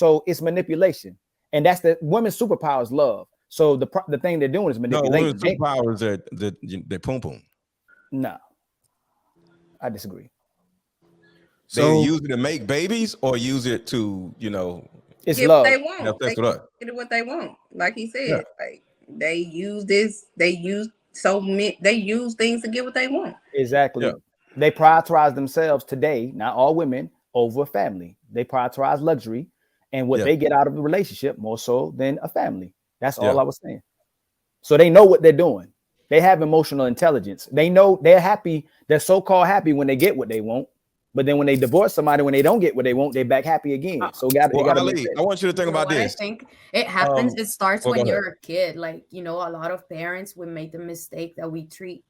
So it's manipulation, and that's the women's superpower is love. So the thing they're doing is manipulation. No, women's superpower is their pum pum. No, I disagree. So they use it to make babies, or use it to, it's love. They want. They get what they want. Like he said, like they use this. They use things to get what they want. Exactly. Yeah. They prioritize themselves today. Not all women over family. They prioritize luxury and what they get out of a relationship more so than a family. That's all I was saying. So they know what they're doing. They have emotional intelligence. They know they're happy. They're so-called happy when they get what they want. But then when they divorce somebody, when they don't get what they want, they're back happy again. So I want you to think about this. I think it happens. It starts when you're a kid. Like, a lot of parents would make the mistake that we treat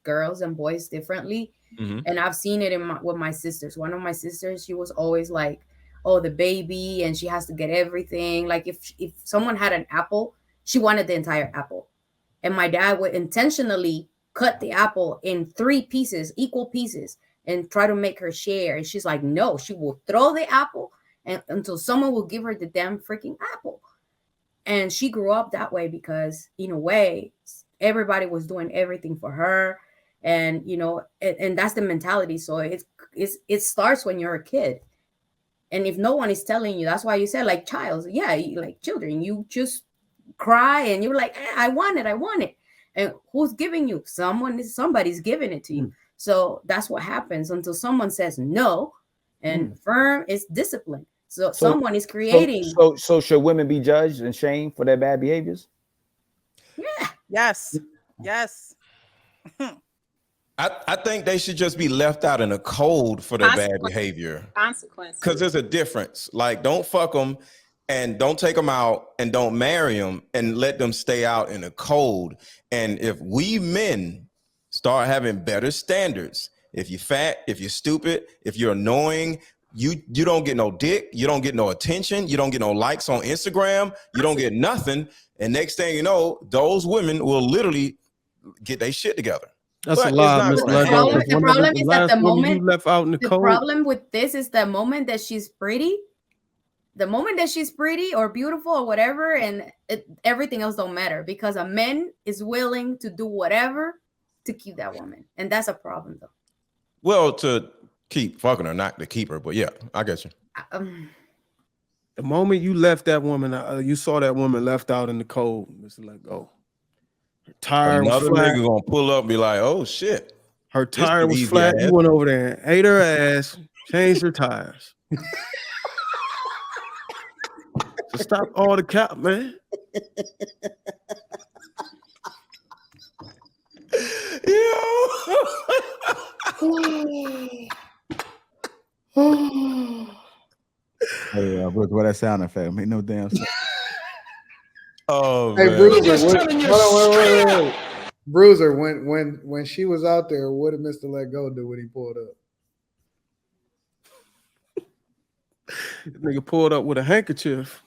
girls and boys differently. Mm-hmm. And I've seen it with my sisters. One of my sisters, she was always like, oh, the baby, and she has to get everything. Like if someone had an apple, she wanted the entire apple. And my dad would intentionally cut the apple in 3 pieces, equal pieces, and try to make her share. And she's like, no, she will throw the apple until someone will give her the damn freaking apple. And she grew up that way because, in a way, everybody was doing everything for her. And, and that's the mentality. So it starts when you're a kid. And if no one is telling you, that's why you said like like children, you just cry and you're like, I want it. And who's giving you? Somebody's giving it to you. So that's what happens until someone says no, and firm is discipline. So someone is creating. So should women be judged and shamed for their bad behaviors? Yeah. Yes. I think they should just be left out in the cold for their bad behavior. Consequences. Because there's a difference. Like, don't fuck them and don't take them out and don't marry them and let them stay out in the cold. And if we men start having better standards, if you're fat, if you're stupid, if you're annoying, you don't get no dick, you don't get no attention, you don't get no likes on Instagram, you don't get nothing. And next thing you know, those women will literally get their shit together. That's a lie, Miss Lego. The problem is that the moment you left out in the cold. problem with this is the moment that she's pretty. The moment that she's pretty or beautiful or whatever, and everything else don't matter, because a man is willing to do whatever to keep that woman. And that's a problem, though. Well, to keep fucking her, not to keep her, but yeah, I get you. The moment you left that woman, you saw that woman left out in the cold, Mr. Lego. Her tire was flat. Nigga gonna pull up and be like, oh shit. Her tire was flat. You went over there and ate her ass, changed her tires. So stop all the cap, man. Hey, what that sound effect? Make no damn sense. Oh, hey, man. Bruizzr, Bruizzr, when she was out there, what did Mr. Let Go do when he pulled up? Nigga pulled up with a handkerchief.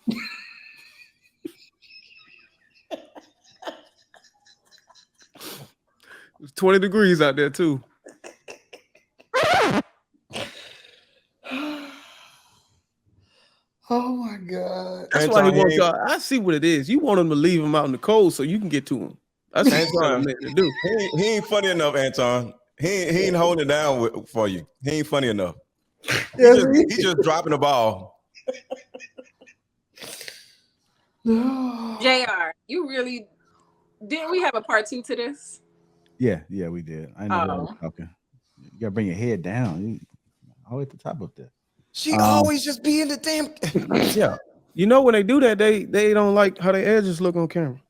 It's 20 degrees out there too. Oh my God. That's why he wants y'all. I see what it is. You want him to leave him out in the cold so you can get to him. That's what I'm meant to do. He ain't funny enough, Anton. He ain't holding it down for you. He ain't funny enough. He's just dropping the ball. JR, you really didn't we have a part 2 to this? Yeah, we did. I know. Okay. You gotta bring your head down. All at the top of there. She always just be in the damn. Yeah. You know when they do that, they don't like how their edges look on camera.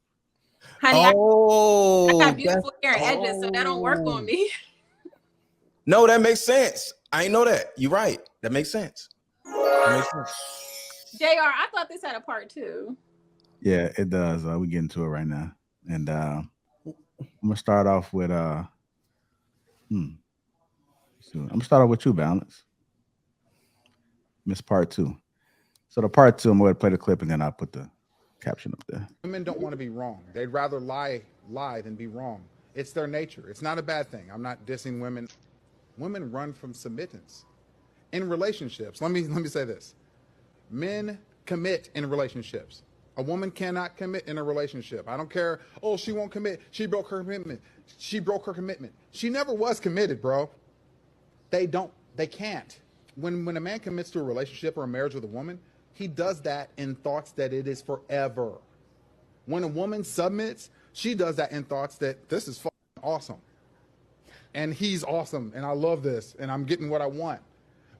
Honey, I got beautiful hair and edges, so that don't work on me. No, that makes sense. I ain't know that. You're right. That makes sense. JR, I thought this had a part 2. Yeah, it does. We get into it right now. And I'm gonna start off with I'm gonna start off with 2 Balance. Miss part 2. So the part 2, I'm going to play the clip and then I'll put the caption up there. Women don't want to be wrong. They'd rather lie than be wrong. It's their nature. It's not a bad thing. I'm not dissing women. Women run from submittance. In relationships, let me say this. Men commit in relationships. A woman cannot commit in a relationship. I don't care. Oh, she won't commit. She broke her commitment. She broke her commitment. She never was committed, bro. They can't. When a man commits to a relationship or a marriage with a woman, he does that in thoughts that it is forever. When a woman submits, she does that in thoughts that this is fucking awesome. And he's awesome, and I love this, and I'm getting what I want.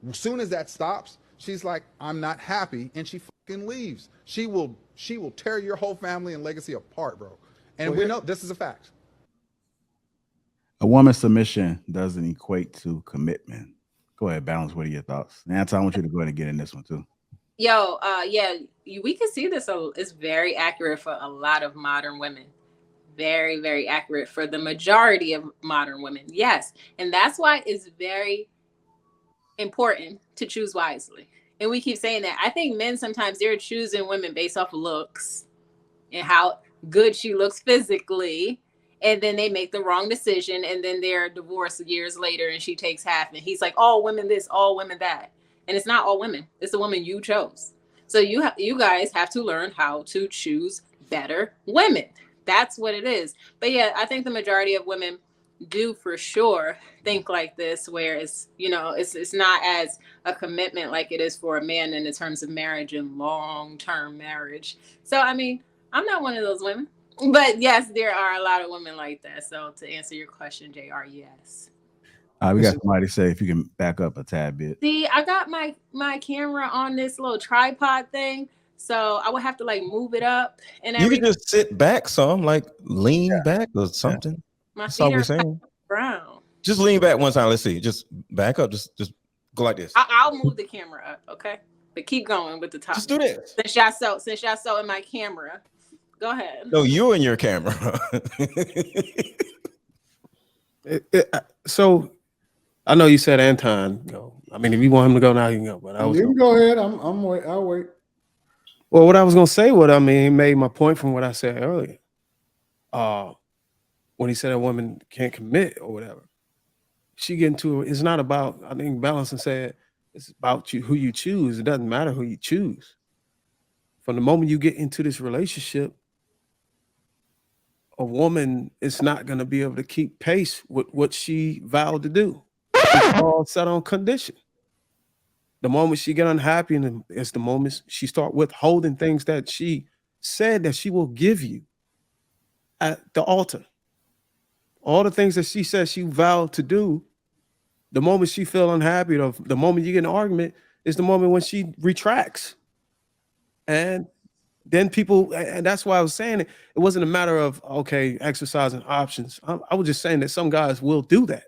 As soon as that stops, she's like, I'm not happy, and she fucking leaves. She will tear your whole family and legacy apart, bro. And we know this is a fact. A woman's submission doesn't equate to commitment. Go ahead, Balance. What are your thoughts? Nancy, I want you to go ahead and get in this one too. Yo, we can see this. It's very accurate for a lot of modern women. Very, very accurate for the majority of modern women. Yes. And that's why it's very important to choose wisely. And we keep saying that. I think men sometimes they're choosing women based off of looks and how good she looks physically. And then they make the wrong decision. And then they're divorced years later and she takes half. And he's like, all women this, all women that. And it's not all women. It's the woman you chose. So you guys have to learn how to choose better women. That's what it is. But yeah, I think the majority of women do for sure think like this, where it's, it's not as a commitment like it is for a man in the terms of marriage and long-term marriage. So, I mean, I'm not one of those women. But yes, there are a lot of women like that. So to answer your question, JR, yes. We got somebody to say if you can back up a tad bit. See, I got my camera on this little tripod thing, so I would have to like move it up. And you can just sit back some, like lean back or something. My That's feet all we're are saying. brown. Just lean back one time. Let's see. Just back up. Just go like this. I'll move the camera up, okay? But keep going with the top. Just do this. Since y'all saw in my camera, go ahead. No, you and your camera. So I know you said Anton go. I mean, if you want him to go now, you can go. But you can go ahead. I'll wait. Well, what I was gonna say, he made my point from what I said earlier. When he said a woman can't commit or whatever, she get into it. It's not about. I think Balancing said it's about who you choose. It doesn't matter who you choose. From the moment you get into this relationship, a woman is not going to be able to keep pace with what she vowed to do. It's all set on condition. The moment she get unhappy, and it's the moment she start withholding things that she said that she will give you at the altar. All the things that she said she vowed to do, the moment she feel unhappy, the moment you get in an argument, is the moment when she retracts. And then and that's why I was saying it wasn't a matter of, okay, exercising options. I was just saying that some guys will do that.